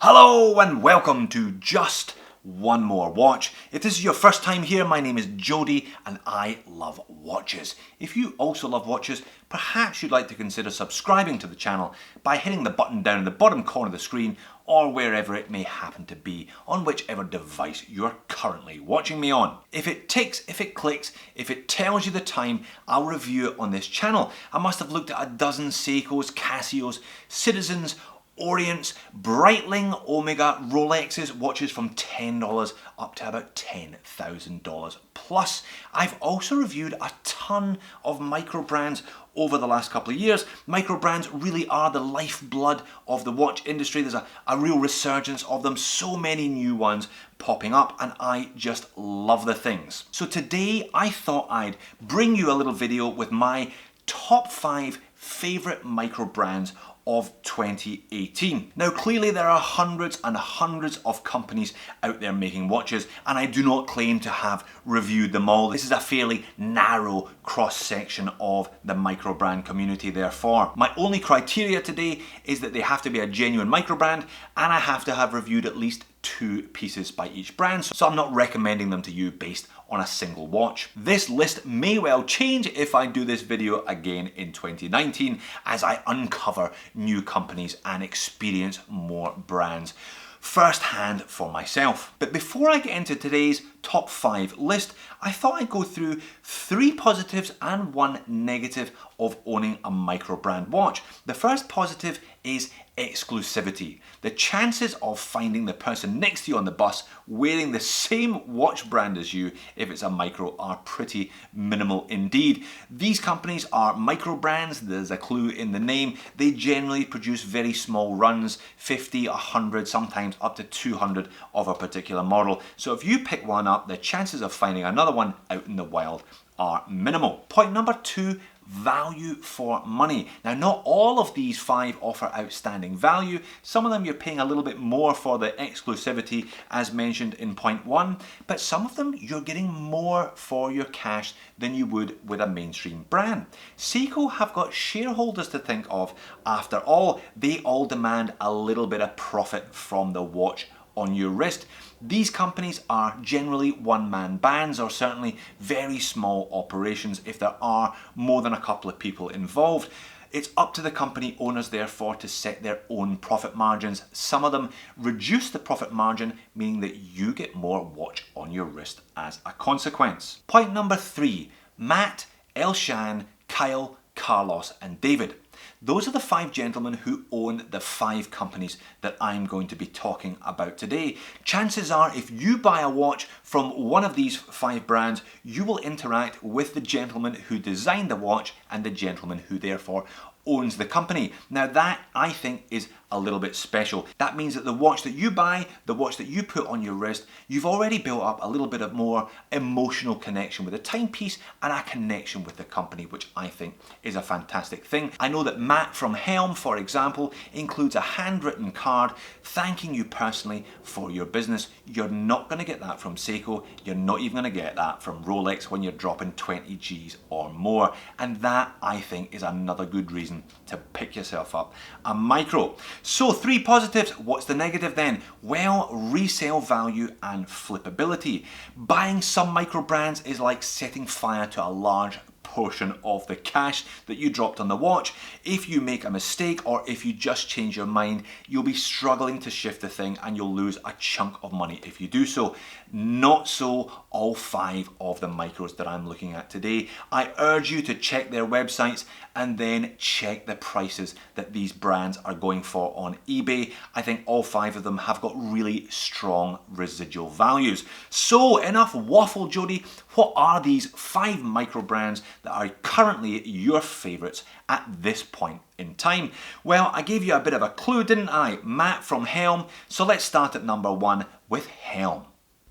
Hello and welcome to Just One More Watch. If this is your first time here, my name is Jody and I love watches. If you also love watches, perhaps you'd like to consider subscribing to the channel by hitting the button down in the bottom corner of the screen or wherever it may happen to be on whichever device you're currently watching me on. If it ticks, if it clicks, if it tells you the time, I'll review it on this channel. I must have looked at a dozen Seikos, Casios, Citizens, Orients, Breitling, Omega, Rolexes, watches from $10 up to about $10,000 plus. I've also reviewed a ton of micro brands over the last couple of years. Micro brands really are the lifeblood of the watch industry. There's a real resurgence of them, so many new ones popping up, and I just love the things. So today I thought I'd bring you a little video with my top 5 favorite micro brands of 2018. Now clearly there are hundreds and hundreds of companies out there making watches, and I do not claim to have reviewed them all. This is a fairly narrow cross-section of the micro brand community. Therefore, my only criteria today is that they have to be a genuine micro brand and I have to have reviewed at least 2 pieces by each brand, so I'm not recommending them to you based on a single watch. This list may well change if I do this video again in 2019 as I uncover new companies and experience more brands firsthand for myself. But before I get into today's top 5 list, I thought I'd go through 3 positives and 1 negative of owning a micro brand watch. The first positive is exclusivity. The chances of finding the person next to you on the bus wearing the same watch brand as you, if it's a micro, are pretty minimal indeed. These companies are micro brands, there's a clue in the name. They generally produce very small runs, 50, 100, sometimes up to 200 of a particular model. So if you pick one up, the chances of finding another one out in the wild are minimal. Point number 2, value for money. Now, not all of these 5 offer outstanding value. Some of them you're paying a little bit more for the exclusivity as mentioned in point 1, but some of them you're getting more for your cash than you would with a mainstream brand. Seiko have got shareholders to think of. After all, they all demand a little bit of profit from the watch on your wrist. These companies are generally one-man bands or certainly very small operations if there are more than a couple of people involved. It's up to the company owners therefore to set their own profit margins. Some of them reduce the profit margin, meaning that you get more watch on your wrist as a consequence. Point number 3, Matt, Elshan, Kyle, Carlos and David. Those are the 5 gentlemen who own the 5 companies that I'm going to be talking about today. Chances are if you buy a watch from one of these 5 brands, you will interact with the gentleman who designed the watch and the gentleman who therefore owns the company. Now that, I think, is a little bit special. That means that the watch that you buy, the watch that you put on your wrist, you've already built up a little bit of more emotional connection with the timepiece and a connection with the company, which I think is a fantastic thing. I know that Matt from Helm, for example, includes a handwritten card thanking you personally for your business. You're not going to get that from Seiko. You're not even going to get that from Rolex when you're dropping 20 G's or more. And that, I think, is another good reason to pick yourself up a micro. So 3 positives. What's the negative then? Well, resale value and flippability. Buying some micro brands is like setting fire to a large portion of the cash that you dropped on the watch. If you make a mistake or if you just change your mind, you'll be struggling to shift the thing and you'll lose a chunk of money if you do so. Not so all 5 of the micros that I'm looking at today. I urge you to check their websites and then check the prices that these brands are going for on eBay. I think all 5 of them have got really strong residual values. So enough waffle, Jody. What are these 5 micro brands that are currently your favorites at this point in time? Well, I gave you a bit of a clue, didn't I? Matt from Helm. So let's start at number 1 with Helm.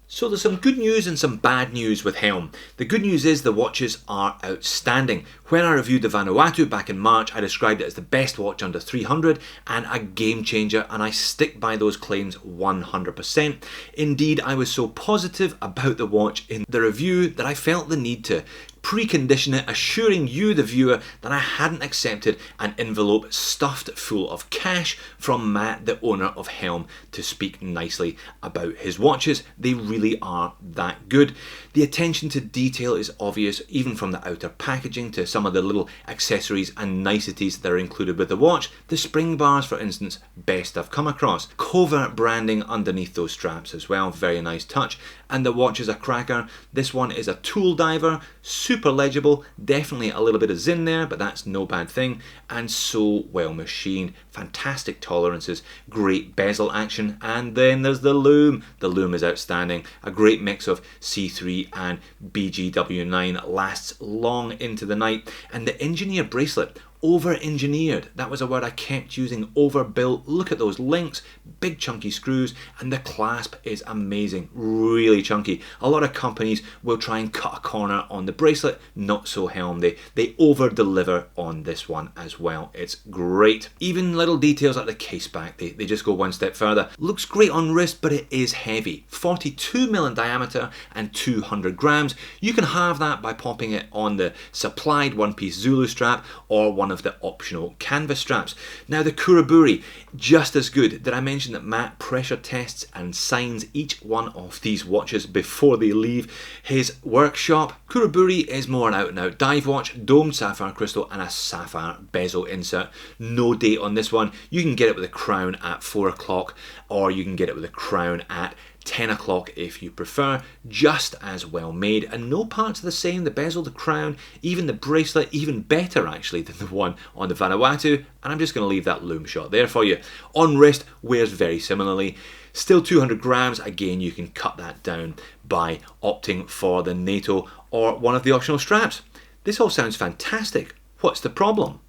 So there's some good news and some bad news with Helm. The good news is the watches are outstanding. When I reviewed the Vanuatu back in March, I described it as the best watch under 300 and a game changer, and I stick by those claims 100%. Indeed, I was so positive about the watch in the review that I felt the need to precondition it, assuring you, the viewer, that I hadn't accepted an envelope stuffed full of cash from Matt, the owner of Helm, to speak nicely about his watches. They really are that good. The attention to detail is obvious, even from the outer packaging to some of the little accessories and niceties that are included with the watch. The spring bars, for instance, best I've come across. Covert branding underneath those straps as well, very nice touch. And the watch is a cracker. This one is a tool diver, super legible, definitely a little bit of zin there, but that's no bad thing, and so well machined. Fantastic tolerances, great bezel action, and then there's the loom. The loom is outstanding. A great mix of C3 and BGW9, lasts long into the night, and the engineer bracelet, over-engineered. That was a word I kept using, overbuilt. Look at those links, big chunky screws, and the clasp is amazing, really chunky. A lot of companies will try and cut a corner on the bracelet, not so Helm. They over-deliver on this one as well. It's great. Even little details like the case back, they just go one step further. Looks great on wrist, but it is heavy. 42mm in diameter and 200 grams. You can have that by popping it on the supplied one-piece Zulu strap or one of the optional canvas straps. Now the Kuraburi, just as good. Did I mention that Matt pressure tests and signs each one of these watches before they leave his workshop? Kuraburi is more an out-and-out dive watch, domed sapphire crystal and a sapphire bezel insert. No date on this one. You can get it with a crown at 4 o'clock or you can get it with a crown at 10 o'clock if you prefer. Just as well made, and no parts are the same. The bezel, the crown, even the bracelet, even better actually than the one on the Vanuatu, and I'm just going to leave that loom shot there for you. On wrist, wears very similarly. Still 200 grams, again you can cut that down by opting for the NATO or one of the optional straps. This all sounds fantastic. What's the problem?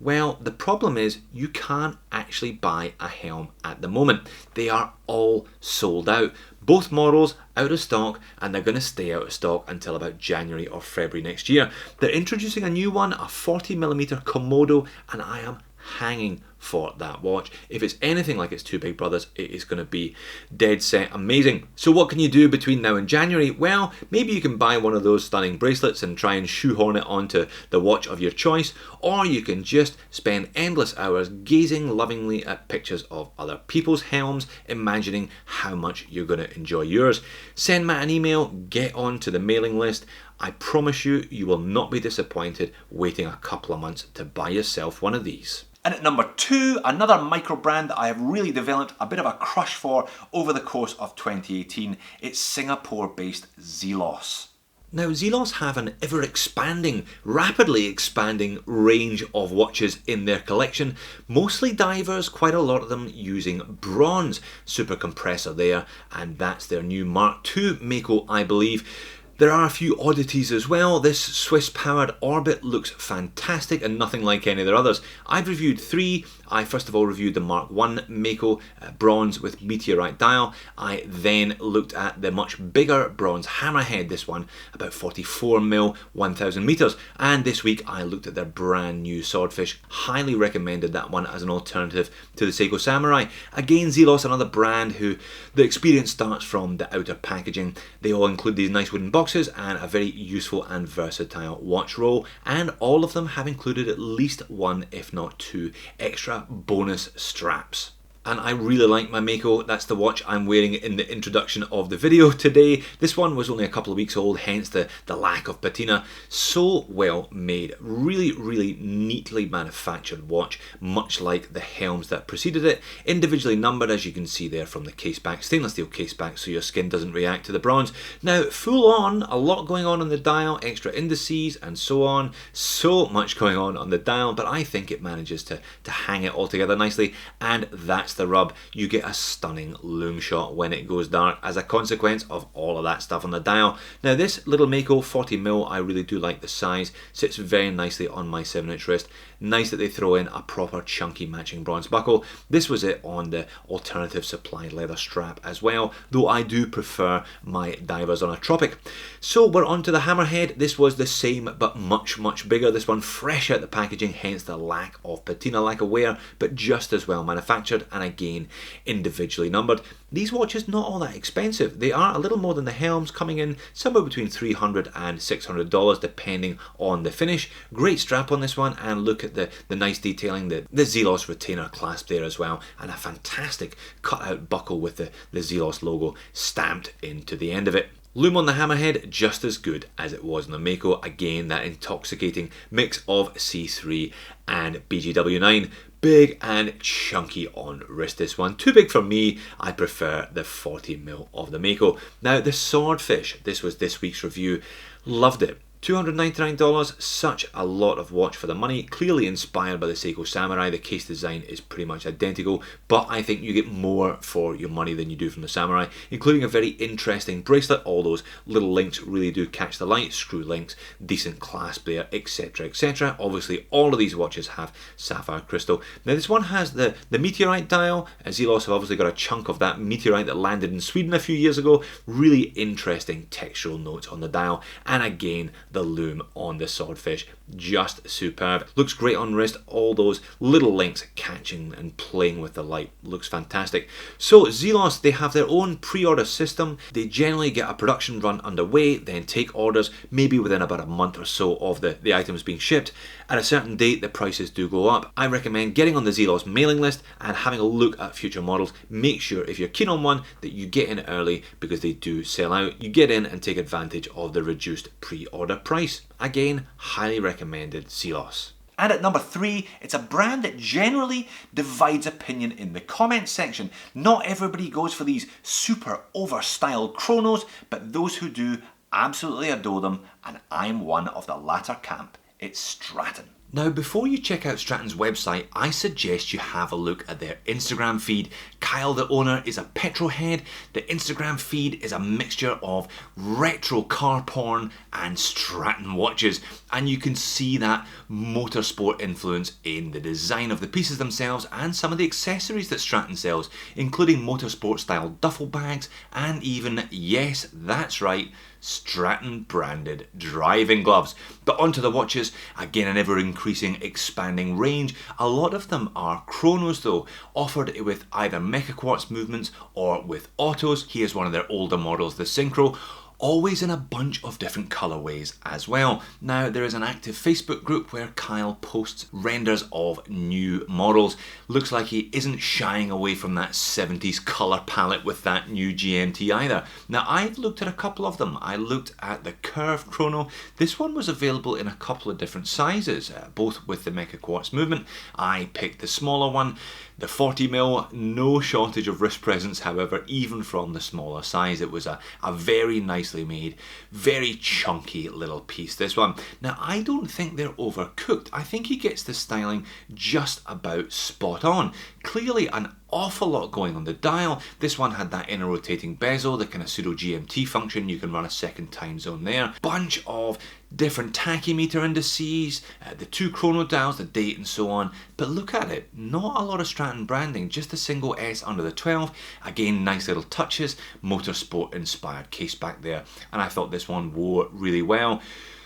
Well, the problem is you can't actually buy a Helm at the moment. They are all sold out. Both models out of stock, and they're going to stay out of stock until about January or February next year. They're introducing a new one, a 40mm Komodo, and I am hanging for that watch. If it's anything like its two big brothers, it is going to be dead set amazing. So what can you do between now and January? Well, maybe you can buy one of those stunning bracelets and try and shoehorn it onto the watch of your choice, or you can just spend endless hours gazing lovingly at pictures of other people's Helms, imagining how much you're going to enjoy yours. Send Matt an email, get onto the mailing list. I promise you, you will not be disappointed waiting a couple of months to buy yourself one of these. And at number 2, another micro brand that I have really developed a bit of a crush for over the course of 2018. It's Singapore-based Zelos. Now, Zelos have an ever-expanding, rapidly expanding range of watches in their collection, mostly divers, quite a lot of them using bronze. Super compressor there, and that's their new Mark II Mako, I believe. There are a few oddities as well. This Swiss-powered Orbit looks fantastic and nothing like any of their others. I've reviewed 3. I first of all reviewed the Mark I Mako bronze with meteorite dial. I then looked at the much bigger bronze hammerhead, this one about 44mm, 1000 meters. And this week I looked at their brand new Swordfish. Highly recommended that one as an alternative to the Seiko Samurai. Again, Zelos, another brand who the experience starts from the outer packaging. They all include these nice wooden boxes and a very useful and versatile watch roll, and all of them have included at least 1, if not 2, extra bonus straps. And I really like my Mako. That's the watch I'm wearing in the introduction of the video today. This one was only a couple of weeks old, hence the lack of patina. So well made. Really, really neatly manufactured watch, much like the Helms that preceded it. Individually numbered, as you can see there from the case back. Stainless steel case back, so your skin doesn't react to the bronze. Now, full on, a lot going on the dial, extra indices and so on. So much going on the dial, but I think it manages to hang it all together nicely, and that's the rub. You get a stunning loom shot when it goes dark as a consequence of all of that stuff on the dial. Now this little Mako 40mm, I really do like the size, sits very nicely on my 7-inch wrist. Nice that they throw in a proper chunky matching bronze buckle. This was it on the alternative supplied leather strap as well, though I do prefer my divers on a Tropic. So we're on to the hammerhead. This was the same but much bigger. This one fresh out the packaging, hence the lack of patina, lack of wear, but just as well manufactured. And again individually numbered. These watches not all that expensive. They are a little more than the Helms, coming in somewhere between $300 and $600 depending on the finish. Great strap on this one, and look at the nice detailing, the Zelos retainer clasp there as well, and a fantastic cut out buckle with the Zelos logo stamped into the end of it. Loom on the hammerhead, just as good as it was on the Mako. Again, that intoxicating mix of C3 and BGW9. Big and chunky on wrist, this one. Too big for me. I prefer the 40mm of the Mako. Now, the Swordfish, this was this week's review. Loved it. $299, such a lot of watch for the money. Clearly inspired by the Seiko Samurai. The case design is pretty much identical, but I think you get more for your money than you do from the Samurai, including a very interesting bracelet. All those little links really do catch the light. Screw links, decent clasp there, etc, etc. Obviously, all of these watches have sapphire crystal. Now, this one has the meteorite dial. Zelos have obviously got a chunk of that meteorite that landed in Sweden a few years ago. Really interesting textural notes on the dial, and again, the loom on the Swordfish, just superb. Looks great on wrist, all those little links catching and playing with the light. Looks fantastic. So Zelos, they have their own pre-order system. They generally get a production run underway, then take orders maybe within about a month or so of the items being shipped. At a certain date, the prices do go up. I recommend getting on the Zelos mailing list and having a look at future models. Make sure, if you're keen on one, that you get in early, because they do sell out. You get in and take advantage of the reduced pre-order price. Again, highly recommended, Zelos. And at number 3, it's a brand that generally divides opinion in the comments section. Not everybody goes for these super over-styled chronos, but those who do absolutely adore them, and I'm one of the latter camp. It's Stratton. Now, before you check out Stratton's website, I suggest you have a look at their Instagram feed. Kyle, the owner, is a petrol head. The Instagram feed is a mixture of retro car porn and Stratton watches, and you can see that motorsport influence in the design of the pieces themselves and some of the accessories that Stratton sells, including motorsport style duffel bags and even, yes, that's right, Stratton branded driving gloves. But onto the watches, again an ever increasing expanding range. A lot of them are chronos though, offered with either mecha quartz movements or with autos. Here's one of their older models, the Synchro. Always in a bunch of different colorways as well. Now, there is an active Facebook group where Kyle posts renders of new models. Looks like he isn't shying away from that 70s color palette with that new GMT either. Now, I've looked at a couple of them. I looked at the Curve Chrono. This one was available in a couple of different sizes, both with the Mecha Quartz movement. I picked the smaller one. The 40mm, no shortage of wrist presence, however, even from the smaller size. It was a very nicely made, very chunky little piece, this one. Now, I don't think they're overcooked. I think he gets the styling just about spot on. Clearly an awful lot going on the dial. This one had that inner rotating bezel, the kind of pseudo GMT function. You can run a second time zone there. Bunch of different tachymeter indices, the 2 chrono dials, the date and so on. But look at it, not a lot of Stratton branding, just a single S under the 12. Again, nice little touches, motorsport inspired case back there. And I thought this one wore really well.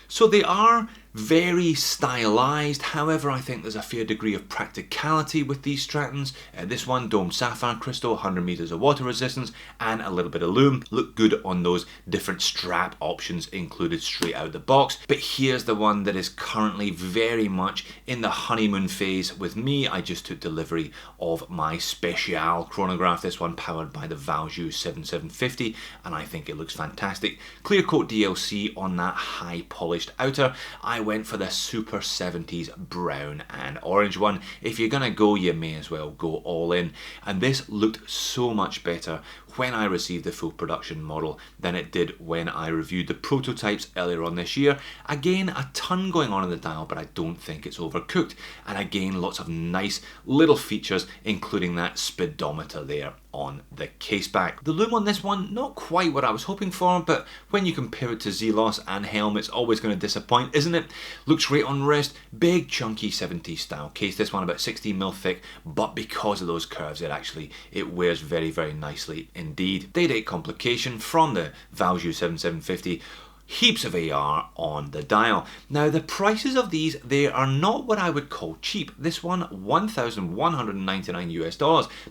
So they are very stylized, however I think there's a fair degree of practicality with these Strattons. This one, domed sapphire crystal, 100 meters of water resistance and a little bit of loom. Look good on those different strap options included straight out the box. But here's the one that is currently very much in the honeymoon phase with me. I just took delivery of my Special chronograph, this one powered by the Valjoux 7750, and I think it looks fantastic. Clear coat DLC on that high polished outer. I went for the Super 70s brown and orange one. If you're gonna go, you may as well go all in. And this looked so much better when I received the full production model than it did when I reviewed the prototypes earlier on this year. Again, a ton going on in the dial, but I don't think it's overcooked. And again, lots of nice little features, including that speedometer there on the case back. The loom on this one, not quite what I was hoping for, but when you compare it to Zelos and Helm, it's always going to disappoint, isn't it? Looks great on wrist, big chunky 70s style case. This one about 16mm thick, but because of those curves, it wears very, very nicely indeed. Day-date complication from the Valjoux 7750. Heaps of AR on the dial. Now the prices of these, they are not what I would call cheap. This one, $1,199 US,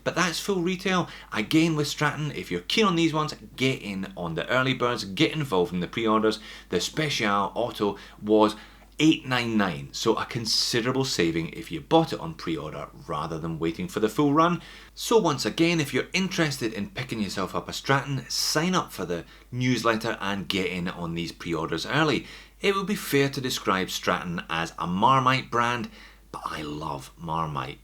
but that's full retail. Again with Stratton, if you're keen on these ones, get in on the early birds, get involved in the pre-orders. The Special Auto was $899, so a considerable saving if you bought it on pre-order rather than waiting for the full run. So once again, if you're interested in picking yourself up a Stratton, sign up for the newsletter and get in on these pre-orders early. It would be fair to describe Stratton as a Marmite brand, but I love Marmite.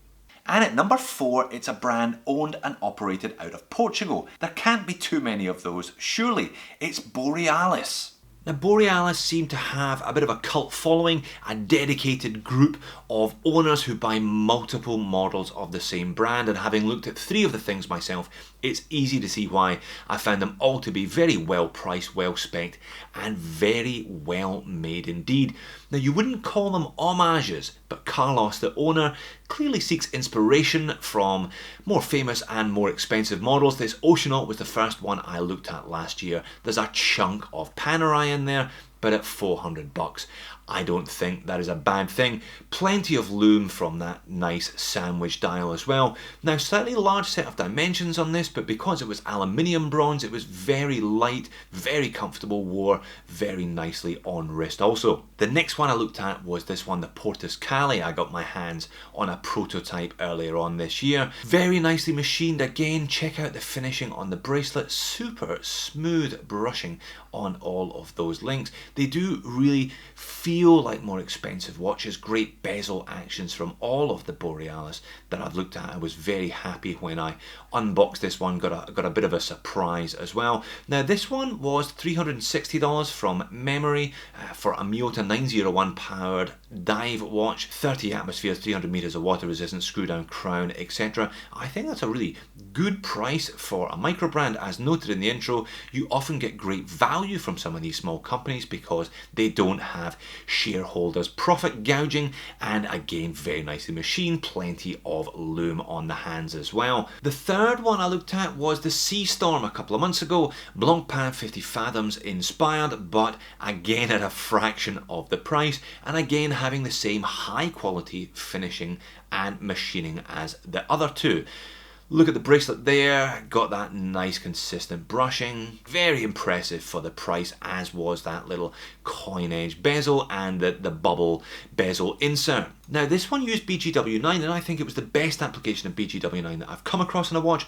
And at number 4, it's a brand owned and operated out of Portugal. There can't be too many of those, surely. It's Borealis. Now Borealis seem to have a bit of a cult following, a dedicated group of owners who buy multiple models of the same brand, and having looked at 3 of the things myself, it's easy to see why I found them all to be very well priced, well spec'd, and very well made indeed. Now you wouldn't call them homages, but Carlos, the owner, clearly seeks inspiration from more famous and more expensive models. This Oceanaut was the first one I looked at last year. There's a chunk of Panerai in there, but at $400. I don't think that is a bad thing. Plenty of loom from that nice sandwich dial as well. Now slightly large set of dimensions on this, but because it was aluminium bronze, it was very light, very comfortable, wore very nicely on wrist also. The next one I looked at was this one, the Portus Cali. I got my hands on a prototype earlier on this year. Very nicely machined again. Check out the finishing on the bracelet. Super smooth brushing on all of those links. They do really feel like more expensive watches. Great bezel actions from all of the Borealis that I've looked at. I was very happy when I unboxed this one. Got a bit of a surprise as well. Now this one was $360 from memory for a Miyota 901 powered dive watch, 30 atmospheres, 300 meters of water resistance, screw down crown, etc. I think that's a really good price for a micro brand. As noted in the intro, you often get great value from some of these small companies because they don't have shareholders profit gouging, and again very nicely machined, plenty of loom on the hands as well. The third one I looked at was the Sea Storm a couple of months ago, Blancpain 50 Fathoms inspired, but again at a fraction of the price, and again having the same high quality finishing and machining as the other 2. Look at the bracelet there, got that nice consistent brushing, very impressive for the price, as was that little coin edge bezel and the bubble bezel insert. Now this one used BGW9, and I think it was the best application of BGW9 that I've come across in a watch.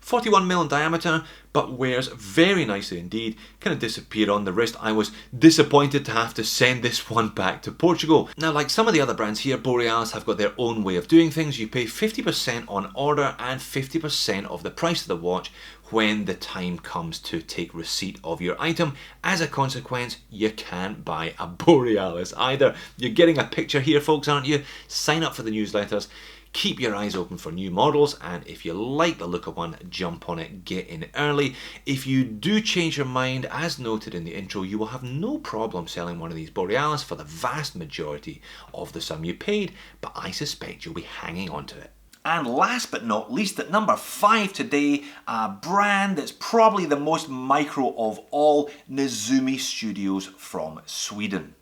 41mm in diameter, but wears very nicely indeed. Kind of disappeared on the wrist. I was disappointed to have to send this one back to Portugal. Now, like some of the other brands here, Borealis have got their own way of doing things. You pay 50% on order and 50% of the price of the watch when the time comes to take receipt of your item. As a consequence, you can't buy a Borealis either. You're getting a picture here, folks, aren't you? Sign up for the newsletters. Keep your eyes open for new models, and if you like the look of one, jump on it, get in early. If you do change your mind, as noted in the intro, you will have no problem selling one of these Borealis for the vast majority of the sum you paid, but I suspect you'll be hanging on to it. And last but not least, at number 5 today, a brand that's probably the most micro of all, Nezumi Studios from Sweden.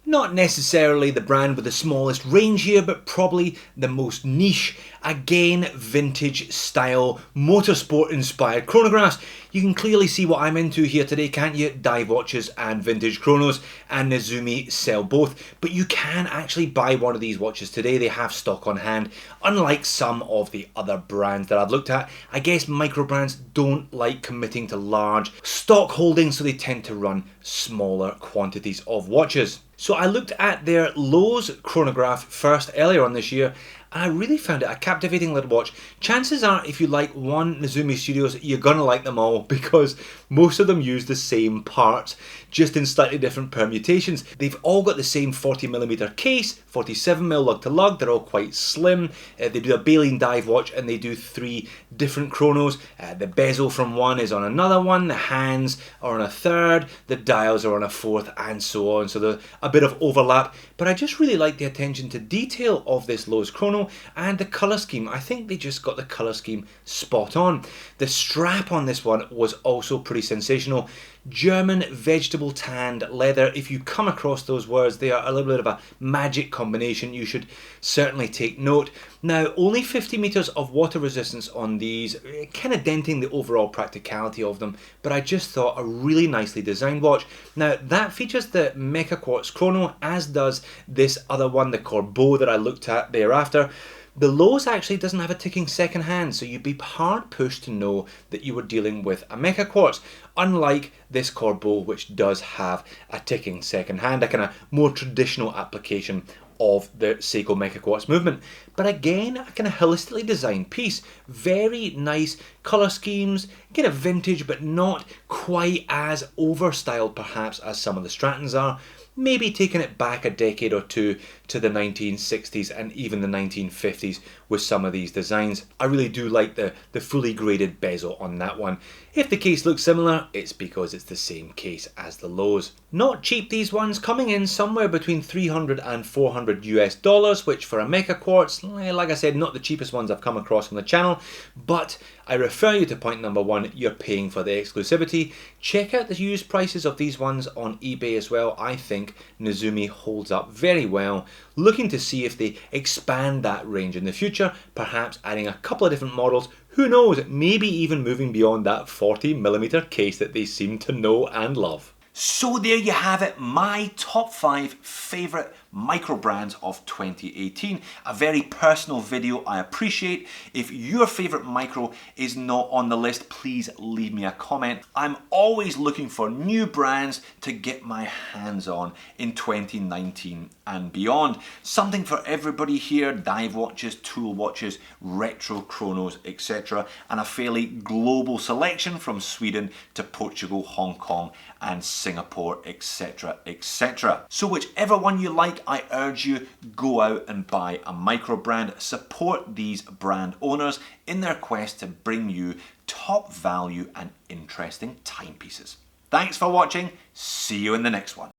Not necessarily the brand with the smallest range here, but probably the most niche. Again, vintage style, motorsport inspired chronographs. You can clearly see what I'm into here today, can't you? Dive watches and vintage chronos, and Nezumi sell both. But you can actually buy one of these watches today. They have stock on hand, unlike some of the other brands that I've looked at. I guess micro brands don't like committing to large stock holdings, so they tend to run smaller quantities of watches. So I looked at their Lowe's chronograph first earlier on this year, and I really found it a captivating little watch. Chances are, if you like one Nezumi Studios, you're gonna like them all because most of them use the same parts, just in slightly different permutations. They've all got the same 40mm case, 47mm lug to lug. They're all quite slim. They do a baleen dive watch, and they do 3 different chronos. The bezel from one is on another one, the hands are on a third, the dials are on a fourth, and so on. So there's a bit of overlap, but I just really like the attention to detail of this Lowe's chrono and the colour scheme. I think they just got the colour scheme spot on. The strap on this one was also pretty sensational. German vegetable tanned leather. If you come across those words, they are a little bit of a magic combination. You should certainly take note. Now, only 50 meters of water resistance on these, kind of denting the overall practicality of them, but I just thought a really nicely designed watch. Now, that features the Mecha Quartz chrono, as does this other one, the Corbeau that I looked at thereafter. The Lowe's actually doesn't have a ticking second hand, so you'd be hard pushed to know that you were dealing with a Mecha Quartz, unlike this Corbeau, which does have a ticking second hand, a kind of more traditional application of the Seiko Mecha Quartz movement. But again, a kind of holistically designed piece. Very nice colour schemes, kind of vintage, but not quite as overstyled perhaps as some of the Strattons are. Maybe taking it back a decade or two to the 1960s and even the 1950s with some of these designs. I really do like the fully graded bezel on that one. If the case looks similar, it's because it's the same case as the Lowe's. Not cheap, these ones, coming in somewhere between $300 and $400 US, which for a Mecha Quartz, like I said, not the cheapest ones I've come across on the channel, but I refer you to point number one, you're paying for the exclusivity. Check out the used prices of these ones on eBay as well. I think Nezumi holds up very well. Looking to see if they expand that range in the future, perhaps adding a couple of different models. Who knows, maybe even moving beyond that 40mm case that they seem to know and love. So there you have it, my top 5 favourite micro brands of 2018. A very personal video, I appreciate. If your favourite micro is not on the list, please leave me a comment. I'm always looking for new brands to get my hands on in 2019 and beyond. Something for everybody here: dive watches, tool watches, retro chronos, etc. And a fairly global selection from Sweden to Portugal, Hong Kong and Singapore, etc, etc. So whichever one you like, I urge you, go out and buy a micro brand. Support these brand owners in their quest to bring you top value and interesting timepieces. Thanks for watching. See you in the next one.